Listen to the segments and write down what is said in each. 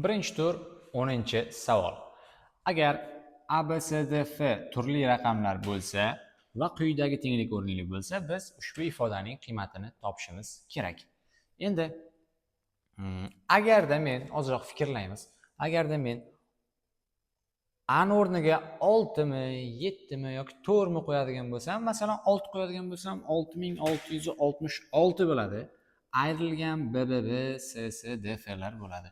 Birinchi tur 10-savol. Agar A, B, C, D, F turli raqamlar bo'lsa va quyidagi tenglik o'rnli bo'lsa, biz ushbu ifodaning qiymatini topishimiz kerak. Endi agarda men ozroq fikrlaymiz. Agarda men A ni o'rniga 6 mi, 7 mi yoki 4 mi qo'yadigan bo'lsam, masalan 6 qo'yadigan bo'lsam 6666 bo'ladi. Ayrilgan BBB, CC, DFlar bo'ladi.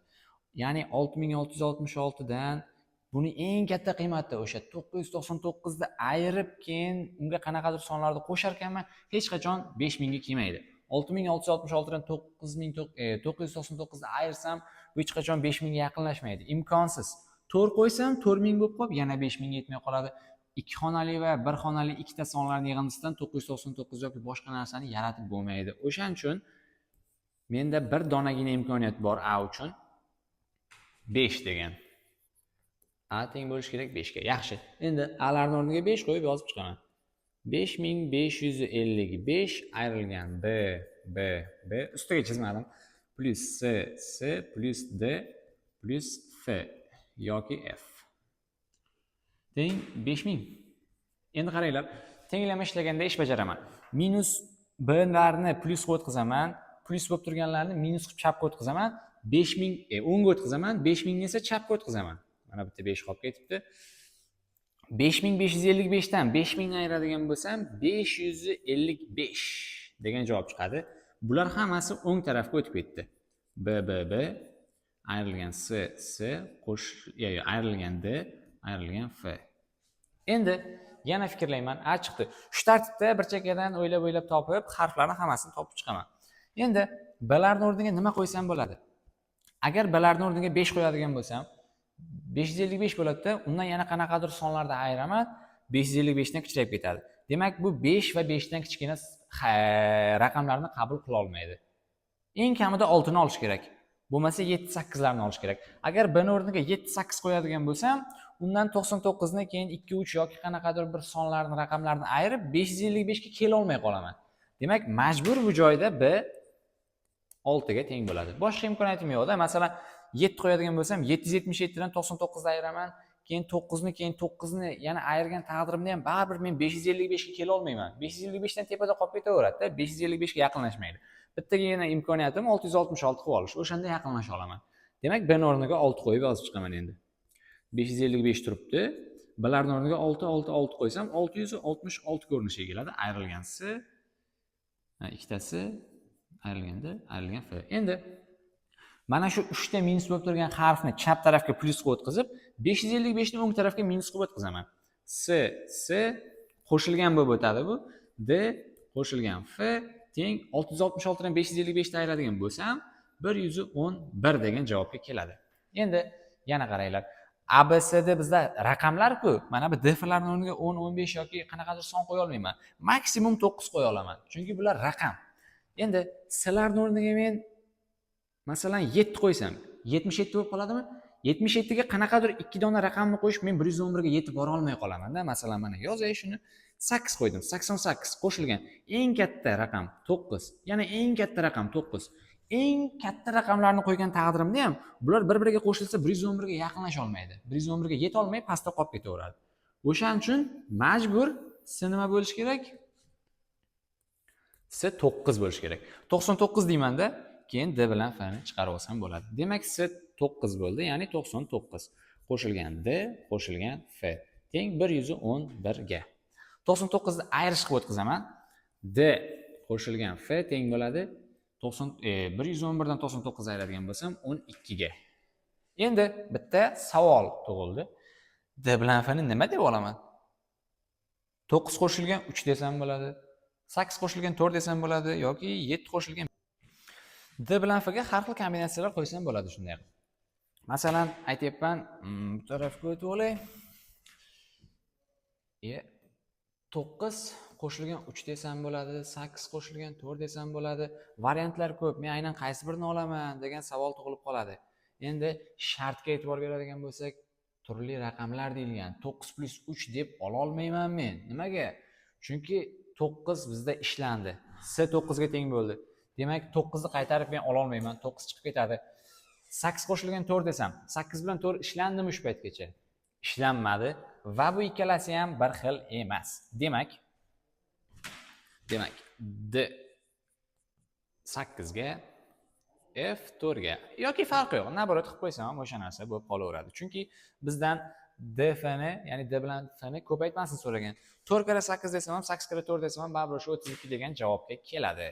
Ya'ni 6666 dan buni eng katta qiymati o'sha 999 da ayirib keyin unga qanaqadir sonlarni qo'shar ekanman, hech qachon 5000 ga kelmaydi. 6666 dan 999 da ayirsam, bu hech qachon 5000 ga yaqinlashmaydi. Imkonsiz. 4 qo'ysam 4000 bo'lib qolib, yana 5000 ga yetmay qoladi. Ikki xonali va bir xonali ikkita sonlarning yig'indisidan 999 yoki boshqa narsani yaratib bo'lmaydi. O'shaning uchun menda bir donagina imkoniyat bor A uchun. 5 degan. A teng bo'lish kerak 5 ga. Yaxshi. Endi A larning o'rniga 5 qo'yib yozib chiqaman. 5555 ayrilgan B ustiga chizmadim. Plus C plus D plus F yoki F. Teng 5000. Endi qaranglar, tenglama ishlaganda ish bajaraman. Minus B larni plus ga o'tkazaman, plus bo'lib turganlarni minus qilib chapga o'tkazaman. 5000 10 ga o'tkazaman, 5000 ni esa chapga o'tkazaman. Mana bitta 5 qolib ketibdi. 5555 dan 5000 ni ayiradigan bo'lsam, 555 degan javob chiqadi. Bular hammasi o'ng tarafga o'tib ketdi. B ayrilgan C ayrilgan D ayrilgan F. Endi yana fikrlayman, A chiqdi. Shu tartibda bir chekkadan o'ylab topib, harflarni hammasini topib chiqaman. Endi B larning o'rniga nima qo'ysam bo'ladi? Agar B larning o'rniga 5 qo'yadigan bo'lsam, 555 bo'ladi-da, undan yana qanaqadir sonlarda ayiraman, 555 dan kichirib ketadi. Demak, bu 5 va 5 dan kichkina raqamlarni qabul qila olmaydi. Eng kamida 6 ni olish kerak. Bo'lmasa 7-8 larni olish kerak. Agar B ni o'rniga 7-8 qo'yadigan bo'lsam, undan 99 ni keyin 2-3 yoki qanaqadir bir sonlarni, raqamlarni ayirib 555 ga kela olmay qolaman. Demak, majbur bu joyda B 6 ga teng bo'ladi. Boshqa imkoniyatim yo'q-da. Masalan, 7 qo'yadigan bo'lsam, 777 dan 99 ni ayiraman, keyin 9 ni, keyin 9 ni yana ayirgan taqdirimda ham baribir men 555 ga kela olmayman. 555 dan tepada qolib ketaveradi-da, 555 ga yaqinlashmaydi. Bittagina imkoniyatim 666 qilib olish. O'shanda yaqinlasha olaman. Demak, B ni o'rniga 6 qo'yib yozib chiqaman endi. 555 turibdi. B larning o'rniga 6 qo'ysam, 666 ko'rinishiga keladi. Ayrilgan C, ikkitasi ayrilganda, ayrilgan F. Endi mana shu 3 ta minus bo'lib turgan harfni chap tarafga plus ga o'tkazib, 555 ni o'ng tarafga minus qilib o'tkazaman. C qo'shilgan bo'lib o'tadi bu. D qo'shilgan F teng 666 dan 555 ni ayiradigan bo'lsam, 111 degan javobga keladi. Endi yana qaranglar. A, B, C, D bizda raqamlar-ku. Mana bu D larning o'rniga 10, 15 yoki qanaqadir son qo'ya olmayman. Maksimum 9 qo'ya olaman. Chunki bular raqam. Endi C larning o'rniga men masalan 7 qo'ysam, 77 bo'lib qoladimi? 77 ga qanaqadir 2 dona raqamni qo'yib men 111 ga yetib bora olmay qolaman-da. Masalan, mana yozay shuni. 8 qo'ydim. 88 qo'shilgan eng katta raqam 9. Yana eng katta raqam 9. Eng katta raqamlarni qo'ygan taqdirimda ham bular bir-biriga qo'shilsa 111 ga yaqinlasha olmaydi. 111 ga yeta olmay pastda qolib ketaveradi. O'shaning uchun majbur C nima bo'lish kerak? C 9 bo'lish kerak. 99 deyman-da, keyin D bilan F ni chiqarib olsam bo'ladi. Demak, C 9 bo'ldi, ya'ni 99 qo'shilgan D qo'shilgan F teng 111 ga. 99 ni ayirish qilib o'tkazaman. D qo'shilgan F teng bo'ladi 111 dan 99 ayiradigan bo'lsam 12 ga. Endi bitta savol tug'ildi. D bilan F ni nima deb olaman? 9 qo'shilgan 3 desam bo'ladi. 8 qo'shilgan 4 desam bo'ladi yoki 7 qo'shilgan. D bilan F ga har xil kombinatsiyalar qo'ysam bo'ladi shunday. Masalan, aytayapman, bu tarafga o'tib olay. 9 qo'shilgan 3 desam bo'ladi, 8 qo'shilgan 4 desam bo'ladi. Variantlar ko'p. Men aynan qaysi birini olaman degan savol tug'ilib qoladi. Endi shartga e'tibor beradigan bo'lsak, turli raqamlar deyilgan. 9 plus 3 deb ola olmayman men. Nimaga? Chunki 9 bizda ishlandi. C 9 ga teng bo'ldi. Demak, 9 ni qaytarib men ola olmayman. 9 chiqib ketadi. 8 qo'shilgan 4 desam, 8 bilan 4 ishlandimi shu paytgacha? Ishlanmadi va bu ikkalasi ham bir xil emas. Demak, D 8 ga F 4 ga yoki farqi yo'q. Naborot qilib qo'ysam ham o'sha narsa bo'lib qolaveradi. Chunki bizdan DF ni, ya'ni D bilan F ni ko'paytmasini so'ragan. 4 kara 8 desam ham, 8 kara 4 desam ham baribir o'sha 32 degan javobga keladi.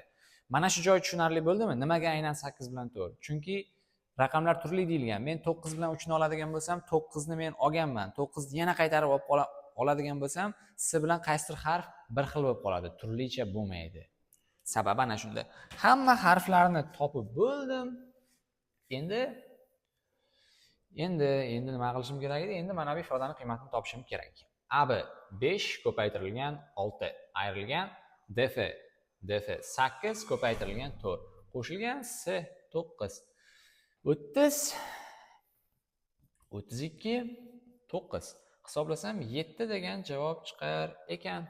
Mana shu joy tushunarli bo'ldimi? Nimaga aynan 8 bilan 4? Chunki raqamlar turli deyilgan. Men 9 bilan 3 ni oladigan bo'lsam, 9 ni men olganman. 9 ni yana qaytarib oladigan bo'lsam, S bilan qaysidir harf bir xil bo'lib qoladi, turlicha bo'lmaydi. Sababi ana shunda. Hamma harflarni topib bo'ldim. Endi nima qilishim kerak edi? Endi mana bu ifodaning qiymatini topishim kerak. AB 5 ko'paytirilgan 6 ayrilgan DF 8 ko'paytirilgan 4 qo'shilgan S 9 30 32 9 hisoblasam 7 degan javob chiqar ekan.